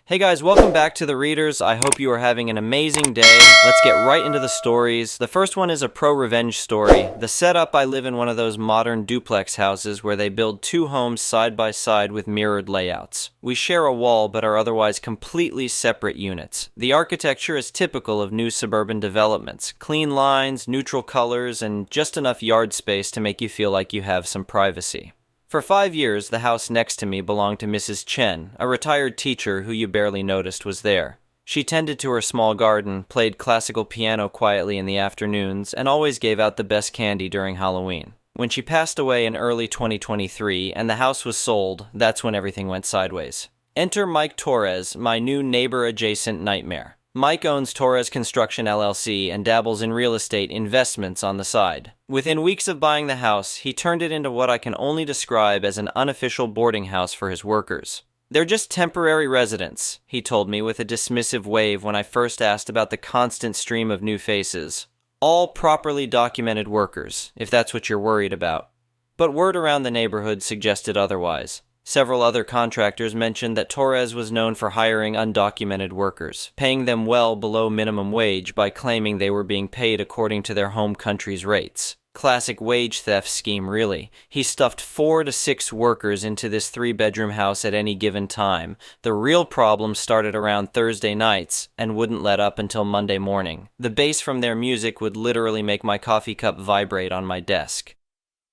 Hey guys, welcome back to The Readers. I hope you are having an amazing day. Let's get right into the stories. The first one is a pro-revenge story. The setup: I live in one of those modern duplex houses where they build two homes side by side with mirrored layouts. We share a wall but are otherwise completely separate units. The architecture is typical of new suburban developments. Clean lines, neutral colors, and just enough yard space to make you feel like you have some privacy. For 5 years, the house next to me belonged to Mrs. Chen, a retired teacher who you barely noticed was there. She tended to her small garden, played classical piano quietly in the afternoons, and always gave out the best candy during Halloween. When she passed away in early 2023 and the house was sold, that's when everything went sideways. Enter Mike Torres, my new neighbor-adjacent nightmare. Mike owns Torres Construction LLC and dabbles in real estate investments on the side. Within weeks of buying the house, he turned it into what I can only describe as an unofficial boarding house for his workers. They're just temporary residents, he told me with a dismissive wave when I first asked about the constant stream of new faces. All properly documented workers, if that's what you're worried about. But word around the neighborhood suggested otherwise. Several other contractors mentioned that Torres was known for hiring undocumented workers, paying them well below minimum wage by claiming they were being paid according to their home country's rates. Classic wage theft scheme, really. He stuffed 4 to 6 workers into this 3-bedroom house at any given time. The real problem started around Thursday nights and wouldn't let up until Monday morning. The bass from their music would literally make my coffee cup vibrate on my desk.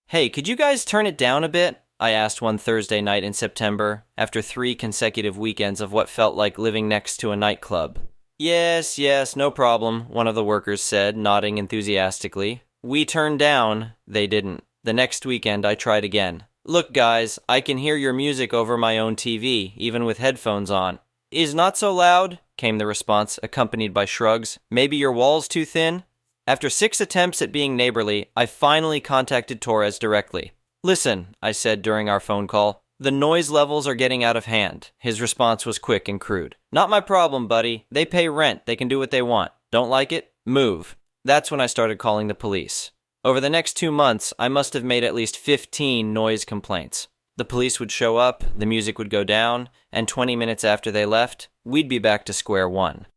"Hey, could you guys turn it down a bit?" I asked one Thursday night in September, after 3 consecutive weekends of what felt like living next to a nightclub. Yes, no problem," one of the workers said, nodding enthusiastically. We turned down. They didn't. The next weekend, I tried again. "Look, guys, I can hear your music over my own TV, even with headphones on." "Is not so loud," came the response, accompanied by shrugs. "Maybe your wall's too thin?" After 6 attempts at being neighborly, I finally contacted Torres directly. "Listen," I said during our phone call, "the noise levels are getting out of hand." His response was quick and crude. "Not my problem, buddy. They pay rent. They can do what they want. Don't like it? Move." That's when I started calling the police. Over the next 2 months, I must have made at least 15 noise complaints. The police would show up, the music would go down, and 20 minutes after they left, we'd be back to square one.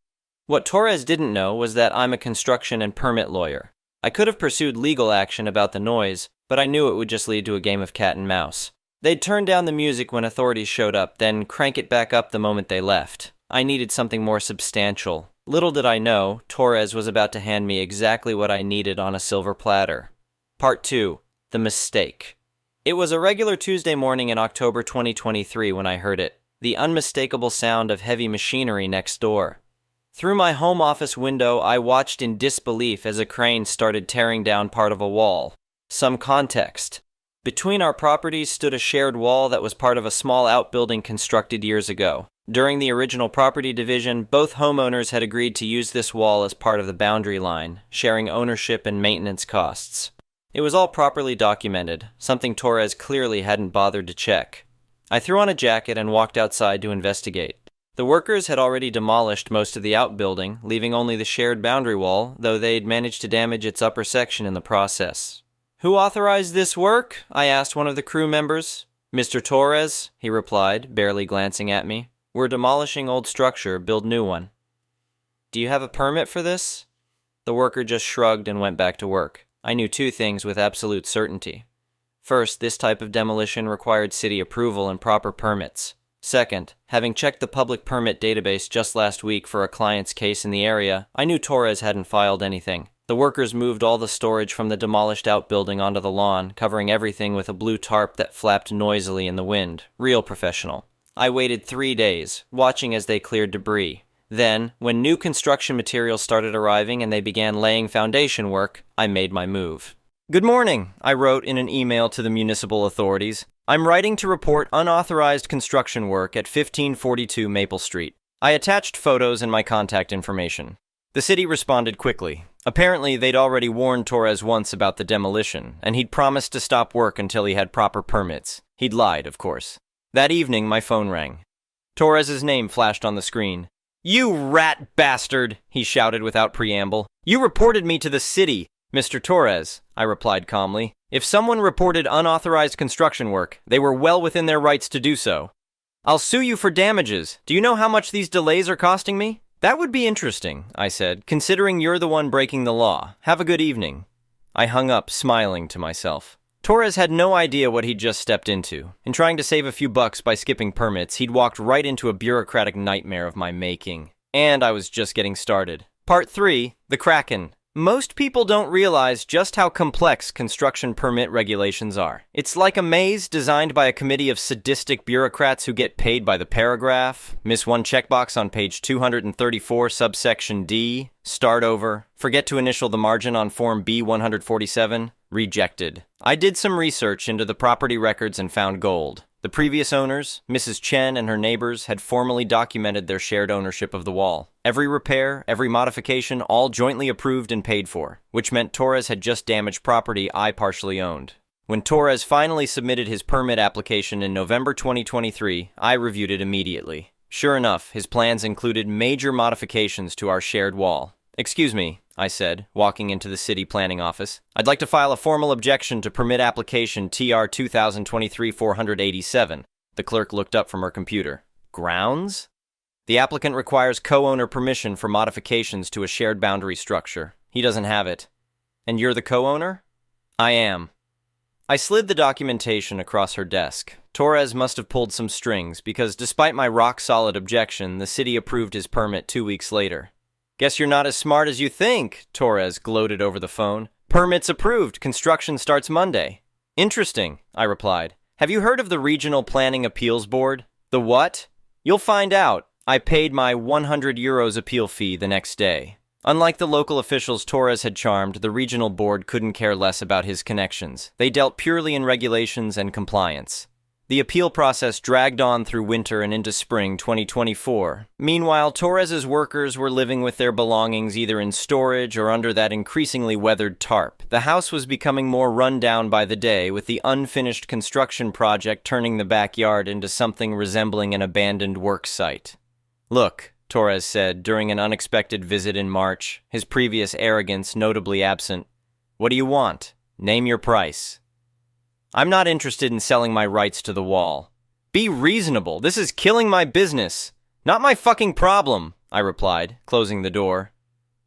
What Torres didn't know was that I'm a construction and permit lawyer. I could have pursued legal action about the noise, but I knew it would just lead to a game of cat and mouse. They'd turn down the music when authorities showed up, then crank it back up the moment they left. I needed something more substantial. Little did I know, Torres was about to hand me exactly what I needed on a silver platter. Part 2. The Mistake. It was a regular Tuesday morning in October 2023 when I heard it. The unmistakable sound of heavy machinery next door. Through my home office window, I watched in disbelief as a crane started tearing down part of a wall. Some context. Between our properties stood a shared wall that was part of a small outbuilding constructed years ago. During the original property division, both homeowners had agreed to use this wall as part of the boundary line, sharing ownership and maintenance costs. It was all properly documented, something Torres clearly hadn't bothered to check. I threw on a jacket and walked outside to investigate. The workers had already demolished most of the outbuilding, leaving only the shared boundary wall, though they'd managed to damage its upper section in the process. "Who authorized this work?" I asked one of the crew members. "Mr. Torres," he replied, barely glancing at me. "We're demolishing old structure, build new one." "Do you have a permit for this?" The worker just shrugged and went back to work. I knew 2 things with absolute certainty. First, this type of demolition required city approval and proper permits. Second, having checked the public permit database just last week for a client's case in the area, I knew Torres hadn't filed anything. The workers moved all the storage from the demolished outbuilding onto the lawn, covering everything with a blue tarp that flapped noisily in the wind. Real professional. I waited 3 days, watching as they cleared debris. Then, when new construction materials started arriving and they began laying foundation work, I made my move. "Good morning," I wrote in an email to the municipal authorities. "I'm writing to report unauthorized construction work at 1542 Maple Street. I attached photos and my contact information." The city responded quickly. Apparently, they'd already warned Torres once about the demolition, and he'd promised to stop work until he had proper permits. He'd lied, of course. That evening, my phone rang. Torres's name flashed on the screen. "You rat bastard!" he shouted without preamble. "You reported me to the city." "Mr. Torres," I replied calmly, "if someone reported unauthorized construction work, they were well within their rights to do so." I'll sue you for damages. Do you know how much these delays are costing me? That would be interesting, I said, considering you're the one breaking the law. Have a good evening. I hung up, smiling to myself. Torres had no idea what he'd just stepped into. In trying to save a few bucks by skipping permits, he'd walked right into a bureaucratic nightmare of my making. And I was just getting started. Part 3, the Kraken. Most people don't realize just how complex construction permit regulations are. It's like a maze designed by a committee of sadistic bureaucrats who get paid by the paragraph, miss one checkbox on page 234, subsection D, start over, forget to initial the margin on Form B-147, rejected. I did some research into the property records and found gold. The previous owners, Mrs. Chen and her neighbors, had formally documented their shared ownership of the wall. Every repair, every modification, all jointly approved and paid for, which meant Torres had just damaged property I partially owned. When Torres finally submitted his permit application in November 2023, I reviewed it immediately. Sure enough, his plans included major modifications to our shared wall. Excuse me, I said, walking into the city planning office. I'd like to file a formal objection to permit application TR 2023-487. The clerk looked up from her computer. Grounds? The applicant requires co-owner permission for modifications to a shared boundary structure. He doesn't have it. And you're the co-owner? I am. I slid the documentation across her desk. Torres must have pulled some strings because despite my rock-solid objection, the city approved his permit 2 weeks later. Guess you're not as smart as you think, Torres gloated over the phone. Permits approved. Construction starts Monday. Interesting, I replied. Have you heard of the Regional Planning Appeals Board? The what? You'll find out. I paid my €100 appeal fee the next day. Unlike the local officials Torres had charmed, the regional board couldn't care less about his connections. They dealt purely in regulations and compliance. The appeal process dragged on through winter and into spring 2024. Meanwhile, Torres's workers were living with their belongings either in storage or under that increasingly weathered tarp. The house was becoming more run down by the day, with the unfinished construction project turning the backyard into something resembling an abandoned work site. Look, Torres said during an unexpected visit in March, his previous arrogance notably absent. What do you want? Name your price. I'm not interested in selling my rights to the wall. Be reasonable. This is killing my business. Not my fucking problem, I replied, closing the door.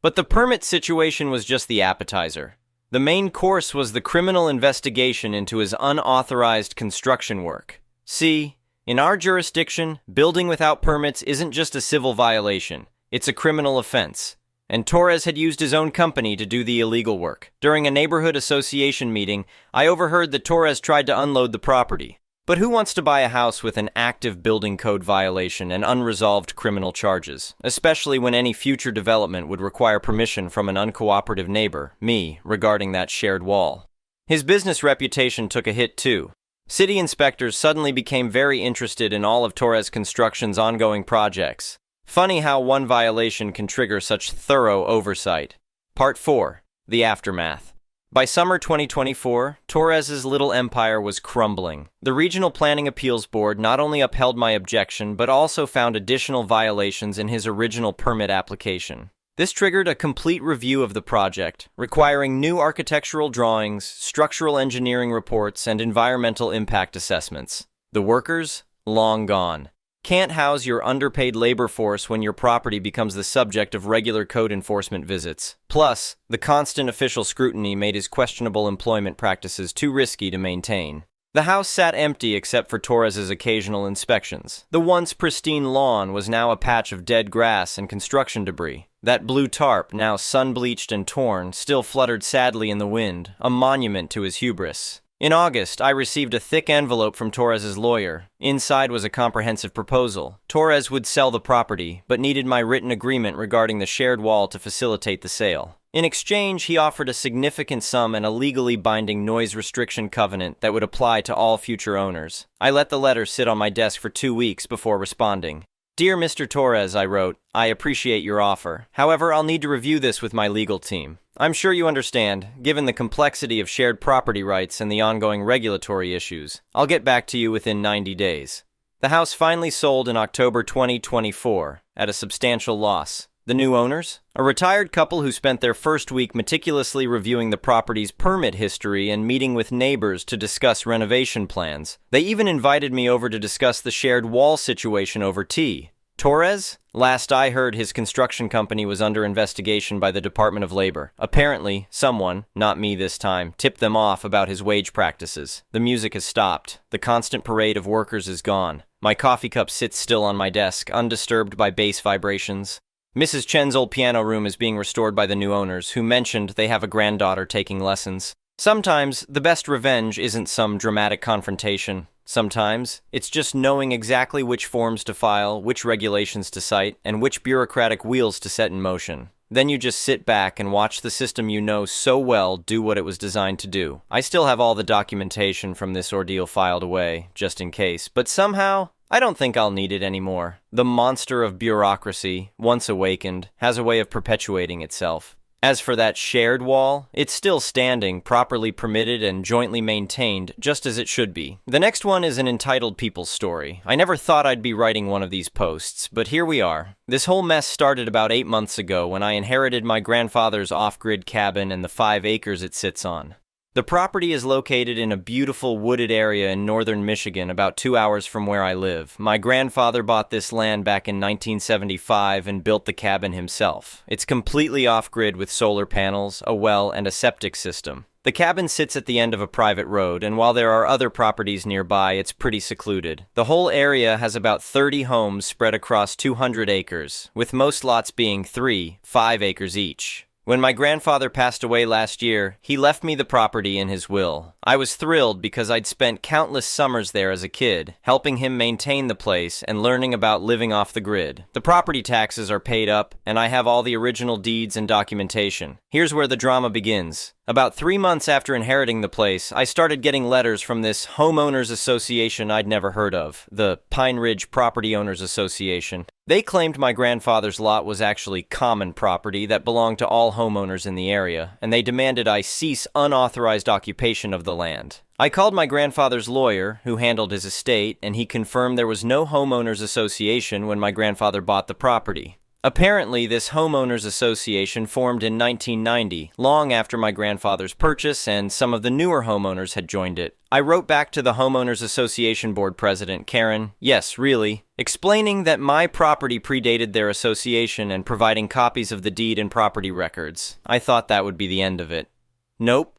But the permit situation was just the appetizer. The main course was the criminal investigation into his unauthorized construction work. See, in our jurisdiction, building without permits isn't just a civil violation. It's a criminal offense. And Torres had used his own company to do the illegal work. During a neighborhood association meeting, I overheard that Torres tried to unload the property. But who wants to buy a house with an active building code violation and unresolved criminal charges, especially when any future development would require permission from an uncooperative neighbor, me, regarding that shared wall? His business reputation took a hit too. City inspectors suddenly became very interested in all of Torres Construction's ongoing projects. Funny how one violation can trigger such thorough oversight. Part 4. The Aftermath. By summer 2024, Torres's little empire was crumbling. The Regional Planning Appeals Board not only upheld my objection, but also found additional violations in his original permit application. This triggered a complete review of the project, requiring new architectural drawings, structural engineering reports, and environmental impact assessments. The workers? Long gone. Can't house your underpaid labor force when your property becomes the subject of regular code enforcement visits. Plus, the constant official scrutiny made his questionable employment practices too risky to maintain. The house sat empty except for Torres's occasional inspections. The once pristine lawn was now a patch of dead grass and construction debris. That blue tarp, now sun-bleached and torn, still fluttered sadly in the wind, a monument to his hubris. In August, I received a thick envelope from Torres's lawyer. Inside was a comprehensive proposal. Torres would sell the property, but needed my written agreement regarding the shared wall to facilitate the sale. In exchange, he offered a significant sum and a legally binding noise restriction covenant that would apply to all future owners. I let the letter sit on my desk for 2 weeks before responding. Dear Mr. Torres, I wrote, I appreciate your offer. However, I'll need to review this with my legal team. I'm sure you understand, given the complexity of shared property rights and the ongoing regulatory issues. I'll get back to you within 90 days. The house finally sold in October 2024 at a substantial loss. The new owners? A retired couple who spent their first week meticulously reviewing the property's permit history and meeting with neighbors to discuss renovation plans. They even invited me over to discuss the shared wall situation over tea. Torres? Last I heard, his construction company was under investigation by the Department of Labor. Apparently, someone, not me this time, tipped them off about his wage practices. The music has stopped. The constant parade of workers is gone. My coffee cup sits still on my desk, undisturbed by bass vibrations. Mrs. Chen's old piano room is being restored by the new owners, who mentioned they have a granddaughter taking lessons. Sometimes, the best revenge isn't some dramatic confrontation. Sometimes, it's just knowing exactly which forms to file, which regulations to cite, and which bureaucratic wheels to set in motion. Then you just sit back and watch the system you know so well do what it was designed to do. I still have all the documentation from this ordeal filed away, just in case, but somehow, I don't think I'll need it anymore. The monster of bureaucracy, once awakened, has a way of perpetuating itself. As for that shared wall, it's still standing, properly permitted and jointly maintained, just as it should be. The next one is an entitled people's story. I never thought I'd be writing one of these posts, but here we are. This whole mess started about 8 months ago when I inherited my grandfather's off-grid cabin and the 5 acres it sits on. The property is located in a beautiful wooded area in northern Michigan, about 2 hours from where I live. My grandfather bought this land back in 1975 and built the cabin himself. It's completely off-grid with solar panels, a well, and a septic system. The cabin sits at the end of a private road, and while there are other properties nearby, it's pretty secluded. The whole area has about 30 homes spread across 200 acres, with most lots being 3-5 acres each. When my grandfather passed away last year, he left me the property in his will. I was thrilled because I'd spent countless summers there as a kid, helping him maintain the place and learning about living off the grid. The property taxes are paid up, and I have all the original deeds and documentation. Here's where the drama begins. About 3 months after inheriting the place, I started getting letters from this homeowners association I'd never heard of, the Pine Ridge Property Owners Association. They claimed my grandfather's lot was actually common property that belonged to all homeowners in the area, and they demanded I cease unauthorized occupation of the land. I called my grandfather's lawyer, who handled his estate, and he confirmed there was no homeowners association when my grandfather bought the property. Apparently, this homeowners association formed in 1990, long after my grandfather's purchase, and some of the newer homeowners had joined it. I wrote back to the homeowners association board president, Karen, yes, really, explaining that my property predated their association and providing copies of the deed and property records. I thought that would be the end of it. Nope.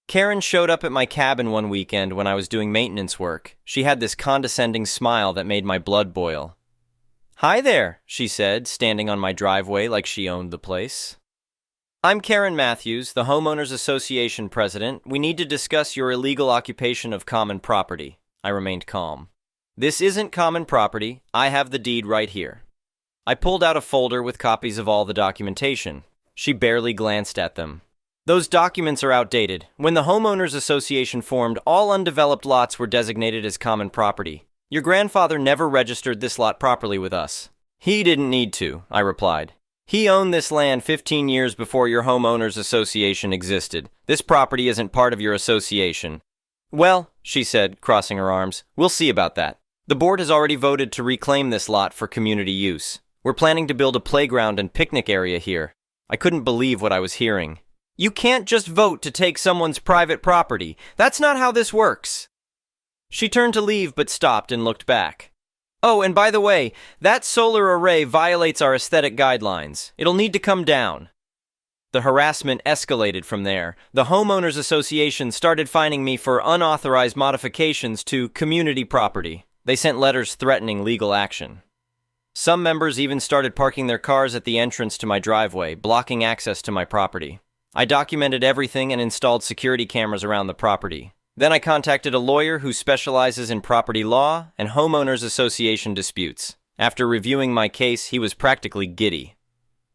Karen showed up at my cabin one weekend when I was doing maintenance work. She had this condescending smile that made my blood boil. "Hi there," she said, standing on my driveway like she owned the place. "I'm Karen Matthews, the Homeowners Association president. We need to discuss your illegal occupation of common property." I remained calm. "This isn't common property. I have the deed right here." I pulled out a folder with copies of all the documentation. She barely glanced at them. "Those documents are outdated. When the Homeowners Association formed, all undeveloped lots were designated as common property. Your grandfather never registered this lot properly with us." "He didn't need to," I replied. "He owned this land 15 years before your homeowners association existed. This property isn't part of your association." "Well," she said, crossing her arms, "we'll see about that. The board has already voted to reclaim this lot for community use. We're planning to build a playground and picnic area here." I couldn't believe what I was hearing. "You can't just vote to take someone's private property. That's not how this works." She turned to leave but stopped and looked back. "Oh, and by the way, that solar array violates our aesthetic guidelines. It'll need to come down." The harassment escalated from there. The Homeowners Association started fining me for unauthorized modifications to community property. They sent letters threatening legal action. Some members even started parking their cars at the entrance to my driveway, blocking access to my property. I documented everything and installed security cameras around the property. Then I contacted a lawyer who specializes in property law and homeowners association disputes. After reviewing my case, he was practically giddy.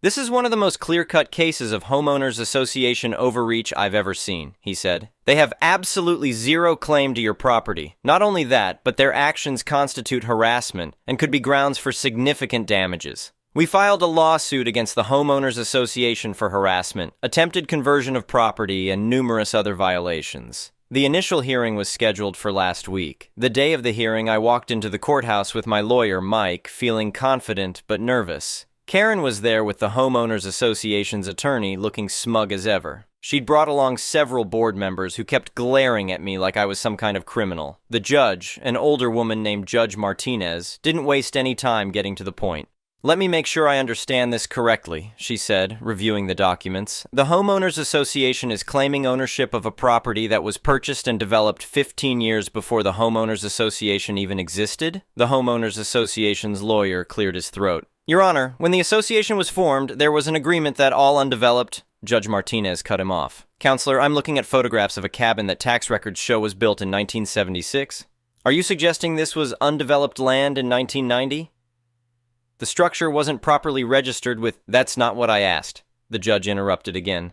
"This is one of the most clear-cut cases of homeowners association overreach I've ever seen," he said. "They have absolutely zero claim to your property. Not only that, but their actions constitute harassment and could be grounds for significant damages. We filed a lawsuit against the Homeowners Association for harassment, attempted conversion of property, and numerous other violations." The initial hearing was scheduled for last week. The day of the hearing, I walked into the courthouse with my lawyer, Mike, feeling confident but nervous. Karen was there with the Homeowners Association's attorney, looking smug as ever. She'd brought along several board members who kept glaring at me like I was some kind of criminal. The judge, an older woman named Judge Martinez, didn't waste any time getting to the point. "Let me make sure I understand this correctly," she said, reviewing the documents. "The Homeowners Association is claiming ownership of a property that was purchased and developed 15 years before the Homeowners Association even existed?" The Homeowners Association's lawyer cleared his throat. "Your Honor, when the association was formed, there was an agreement that all undeveloped—" Judge Martinez cut him off. "Counselor, I'm looking at photographs of a cabin that tax records show was built in 1976. Are you suggesting this was undeveloped land in 1990? The structure wasn't properly registered with—" "That's not what I asked," the judge interrupted again.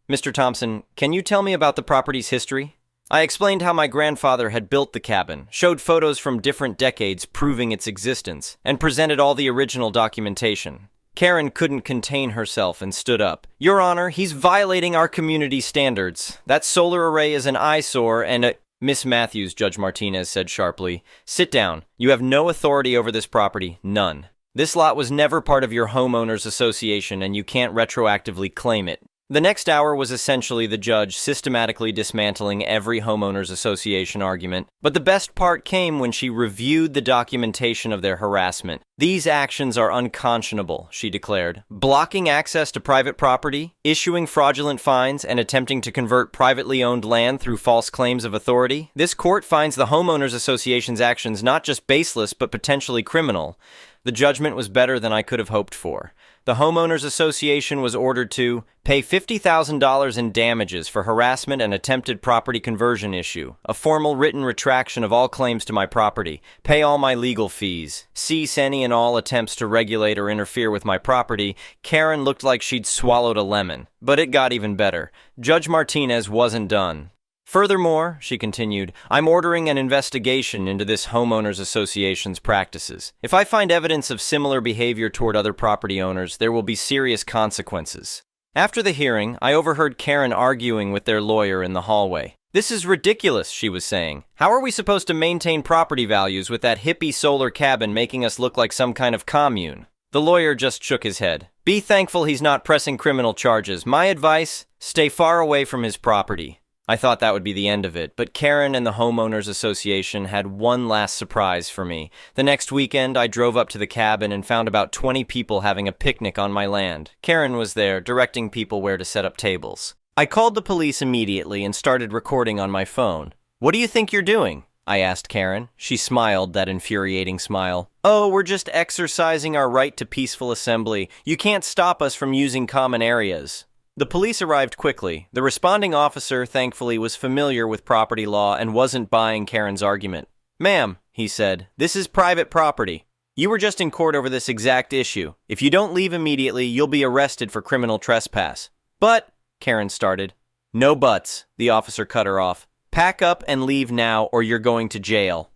"Mr. Thompson, can you tell me about the property's history?" I explained how my grandfather had built the cabin, showed photos from different decades proving its existence, and presented all the original documentation. Karen couldn't contain herself and stood up. "Your Honor, he's violating our community standards. That solar array is an eyesore and a—" "Miss Matthews," Judge Martinez said sharply, "sit down. You have no authority over this property, none. This lot was never part of your homeowners association and you can't retroactively claim it." The next hour was essentially the judge systematically dismantling every homeowners association argument, but the best part came when she reviewed the documentation of their harassment. "These actions are unconscionable," she declared. "Blocking access to private property, issuing fraudulent fines, and attempting to convert privately owned land through false claims of authority. This court finds the homeowners association's actions not just baseless but potentially criminal." The judgment was better than I could have hoped for. The Homeowners Association was ordered to pay $50,000 in damages for harassment and attempted property conversion issue, a formal written retraction of all claims to my property, pay all my legal fees, cease any and all attempts to regulate or interfere with my property. Karen looked like she'd swallowed a lemon. But it got even better. Judge Martinez wasn't done. "Furthermore," she continued, "I'm ordering an investigation into this homeowners association's practices. If I find evidence of similar behavior toward other property owners, there will be serious consequences." After the hearing, I overheard Karen arguing with their lawyer in the hallway. "This is ridiculous," she was saying. "How are we supposed to maintain property values with that hippie solar cabin making us look like some kind of commune?" The lawyer just shook his head. "Be thankful he's not pressing criminal charges. My advice, stay far away from his property." I thought that would be the end of it, but Karen and the Homeowners Association had one last surprise for me. The next weekend, I drove up to the cabin and found about 20 people having a picnic on my land. Karen was there, directing people where to set up tables. I called the police immediately and started recording on my phone. "What do you think you're doing?" I asked Karen. She smiled that infuriating smile. "Oh, we're just exercising our right to peaceful assembly. You can't stop us from using common areas." The police arrived quickly. The responding officer, thankfully, was familiar with property law and wasn't buying Karen's argument. "Ma'am," he said, "this is private property. You were just in court over this exact issue. If you don't leave immediately, you'll be arrested for criminal trespass." "But," Karen started. "No buts," the officer cut her off. "Pack up and leave now or you're going to jail."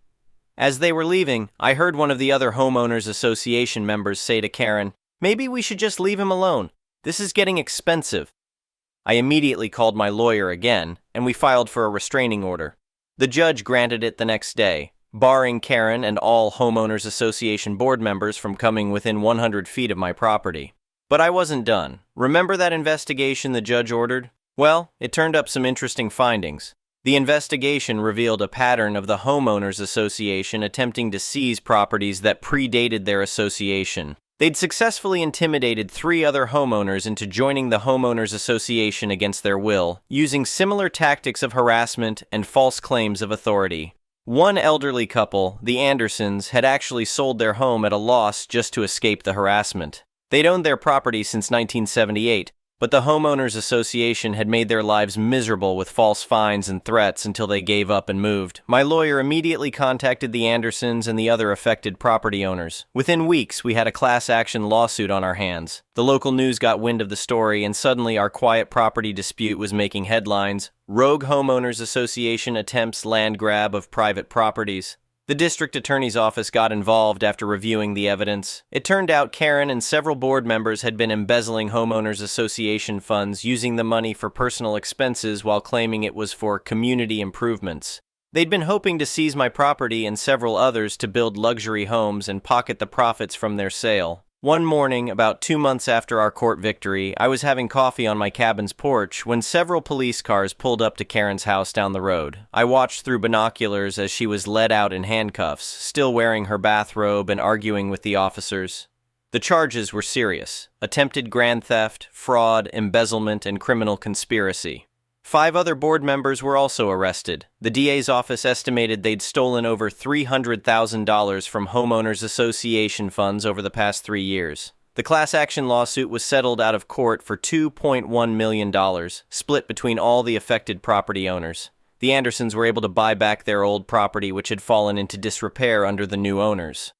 As they were leaving, I heard one of the other homeowners association members say to Karen, "Maybe we should just leave him alone. This is getting expensive." I immediately called my lawyer again, and we filed for a restraining order. The judge granted it the next day, barring Karen and all Homeowners Association board members from coming within 100 feet of my property. But I wasn't done. Remember that investigation the judge ordered? Well, it turned up some interesting findings. The investigation revealed a pattern of the Homeowners Association attempting to seize properties that predated their association. They'd successfully intimidated 3 other homeowners into joining the Homeowners Association against their will, using similar tactics of harassment and false claims of authority. One elderly couple, the Andersons, had actually sold their home at a loss just to escape the harassment. They'd owned their property since 1978, but the Homeowners Association had made their lives miserable with false fines and threats until they gave up and moved. My lawyer immediately contacted the Andersons and the other affected property owners. Within weeks, we had a class action lawsuit on our hands. The local news got wind of the story, and suddenly our quiet property dispute was making headlines. Rogue Homeowners Association attempts land grab of private properties. The district attorney's office got involved after reviewing the evidence. It turned out Karen and several board members had been embezzling homeowners association funds, using the money for personal expenses while claiming it was for community improvements. They'd been hoping to seize my property and several others to build luxury homes and pocket the profits from their sale. One morning, about 2 months after our court victory, I was having coffee on my cabin's porch when several police cars pulled up to Karen's house down the road. I watched through binoculars as she was led out in handcuffs, still wearing her bathrobe and arguing with the officers. The charges were serious: attempted grand theft, fraud, embezzlement, and criminal conspiracy. 5 other board members were also arrested. The DA's office estimated they'd stolen over $300,000 from homeowners association funds over the past 3 years. The class action lawsuit was settled out of court for $2.1 million, split between all the affected property owners. The Andersons were able to buy back their old property, which had fallen into disrepair under the new owners.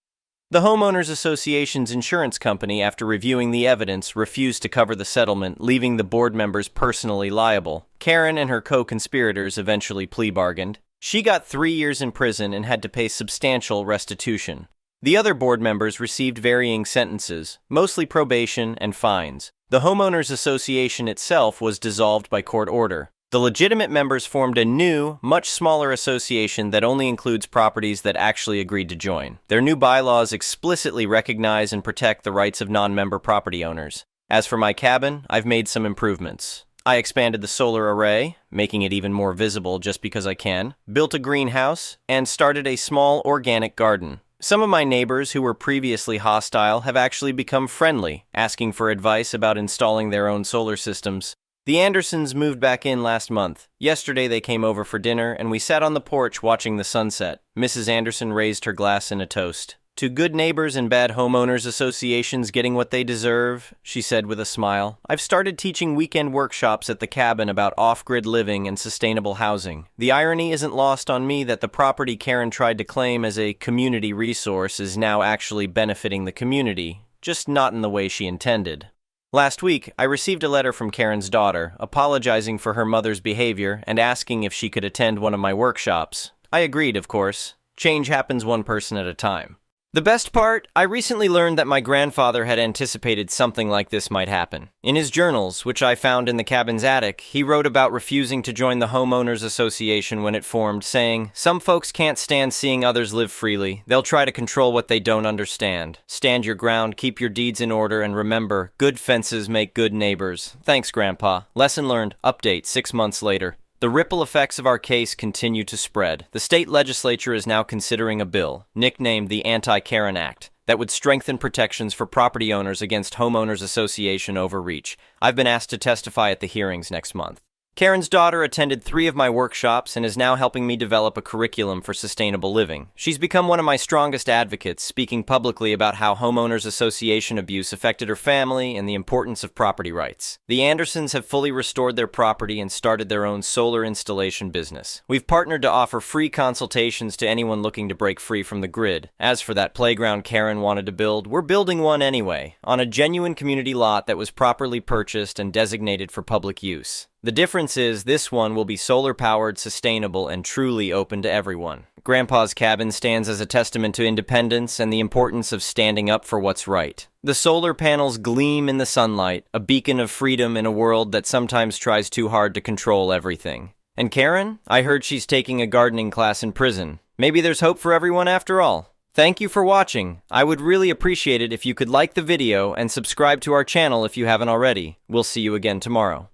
The Homeowners Association's insurance company, after reviewing the evidence, refused to cover the settlement, leaving the board members personally liable. Karen and her co-conspirators eventually plea bargained. She got 3 years in prison and had to pay substantial restitution. The other board members received varying sentences, mostly probation and fines. The Homeowners Association itself was dissolved by court order. The legitimate members formed a new, much smaller association that only includes properties that actually agreed to join. Their new bylaws explicitly recognize and protect the rights of non-member property owners. As for my cabin, I've made some improvements. I expanded the solar array, making it even more visible just because I can, built a greenhouse, and started a small organic garden. Some of my neighbors who were previously hostile have actually become friendly, asking for advice about installing their own solar systems. The Andersons moved back in last month. Yesterday they came over for dinner, and we sat on the porch watching the sunset. Mrs. Anderson raised her glass in a toast. "To good neighbors and bad homeowners associations getting what they deserve," she said with a smile. "I've started teaching weekend workshops at the cabin about off-grid living and sustainable housing. The irony isn't lost on me that the property Karen tried to claim as a community resource is now actually benefiting the community, just not in the way she intended." Last week, I received a letter from Karen's daughter, apologizing for her mother's behavior and asking if she could attend one of my workshops. I agreed, of course. Change happens one person at a time. The best part, I recently learned that my grandfather had anticipated something like this might happen. In his journals, which I found in the cabin's attic, he wrote about refusing to join the Homeowners Association when it formed, saying, "Some folks can't stand seeing others live freely. They'll try to control what they don't understand. Stand your ground, keep your deeds in order, and remember, good fences make good neighbors." Thanks, Grandpa. Lesson learned. Update 6 months later. The ripple effects of our case continue to spread. The state legislature is now considering a bill, nicknamed the Anti-Karen Act, that would strengthen protections for property owners against homeowners association overreach. I've been asked to testify at the hearings next month. Karen's daughter attended 3 of my workshops and is now helping me develop a curriculum for sustainable living. She's become one of my strongest advocates, speaking publicly about how homeowners association abuse affected her family and the importance of property rights. The Andersons have fully restored their property and started their own solar installation business. We've partnered to offer free consultations to anyone looking to break free from the grid. As for that playground Karen wanted to build, we're building one anyway, on a genuine community lot that was properly purchased and designated for public use. The difference is this one will be solar-powered, sustainable, and truly open to everyone. Grandpa's cabin stands as a testament to independence and the importance of standing up for what's right. The solar panels gleam in the sunlight, a beacon of freedom in a world that sometimes tries too hard to control everything. And Karen? I heard she's taking a gardening class in prison. Maybe there's hope for everyone after all. Thank you for watching. I would really appreciate it if you could like the video and subscribe to our channel if you haven't already. We'll see you again tomorrow.